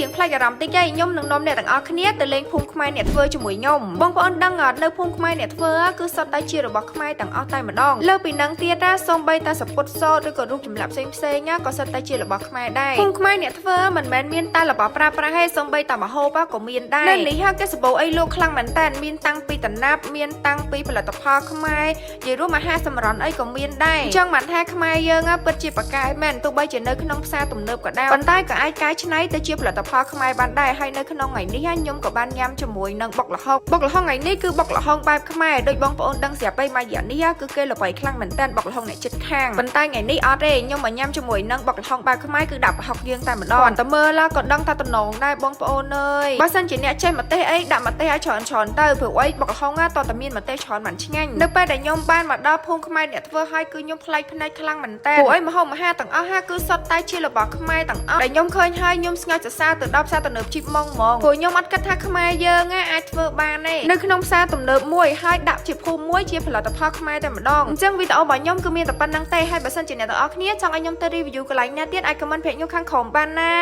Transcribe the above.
ងផ្លាច់អារម្មណ៍តិចឯងខ្ញុំនឹងនាំអ្នកទាំងអស់គ្នាទៅលេងភូមិខ្មែរអ្នកធ្វើជាមួយខ្ញុំបងប្អូនដឹងអត់នៅភូមិខ្មែរអ្នកធ្វើគឺសុទ្ធតែជារបស់ខ្មែរទាំងអស់តែម្ដងលើពីនឹងទៀតសូម្បីតែសពុតសឬក៏រូបចម្លាក់ផ្សេងក៏សុទ្ធតែជារបស់ខ្មែរដែរភូមិខ្មែរអ្នកធ្វើមិនមែនមានតែរបស់ប្រើប្រាស់ទេសូម្បីតែម្ហូបក៏មានដែរនៅនេះគេសបោអីលោកខ្លាំងមែនតើមានតាំងពីតំណាប់មានតាំងពីផលិតផលខ្មែរនិយាយរួមអាហារសម្រន់អីក៏មានដែរអញ្ចឹងបានថាខ្មែរយើងពិតជាប្រកែកមែនទោះបីជានៅក្នុងផ្សារទំនើបក៏ដោយប៉ុន្តែក៏អាចកែច្នៃទៅជាផលិតផលខ្មែរបានដែរហើយនៅក្នុងថ្ងៃនេះខ្ញុំក៏បានញ៉ាំជាមួយនឹងបុកល្ហុងថ្ងៃនេះគឺបុកល្ហុងបែបខ្មែរដូចបងប្អូនដឹងស្រាប់ហើយមួយរយៈនេះគឺគេល្បីខ្លាំងមែនតើបុកល្ហុងអ្នកជិតខាងប៉ុន្តែថ្ងៃនេះអត់ទេខ្ញុំមកញ៉ាំជាមួយនឹងបុកល្ហុងបែបខ្មែរគឺដាក់ប្រហុកយើងតែម្ដងតែមើលក៏ដឹងថាតំណងដែរបងប្អូនអើយបើសិនជាអ្នកចេះម្ទេសអីដាក់ម្ទេសឲ្យច្រើនទៅព្រោះអីបុកល្ហុងតតែមានម្ទេសច្រើនមិនឆ្ងាញ់នៅពេលដែលខ្ញុំបានមកដល់ភូមិខ្មែរអ្នកធ្វើឲ្យគឺខ្ញុំប្លែកភ្នែកខ្លាំងមែនតើព្រោះអីម្ហូបអាហារទាំងអស់គឺសុទ្ធតែជារបស់ខ្មែរទាំងអស់ដែលខ្ញុំឃើញហើយខ្ញុំស្ងើចសរសើរទៅដល់ផ្សារទំនើបជីបហ្មងព្រោះខ្ញុំអត់គិតថាខ្មែរយើងអាចធ្វើបានទេនៅក្នុងផ្សារទំនើបមួយហើយដាក់ជាភូមិមួយជាផលិតផលខ្មែរតែម្ដងអញ្ចឹងវីដេអូរបស់ខ្ញុំគឺមានតែប៉ុណ្្នឹងទេហើយបើសិនជាអ្នកទាំងអស់គ្នាចង់ឲ្យខ្ញុំទៅ review កន្លែងណាទៀតអាច comment ពេកខ្ញុំខាងក្រោមបានណា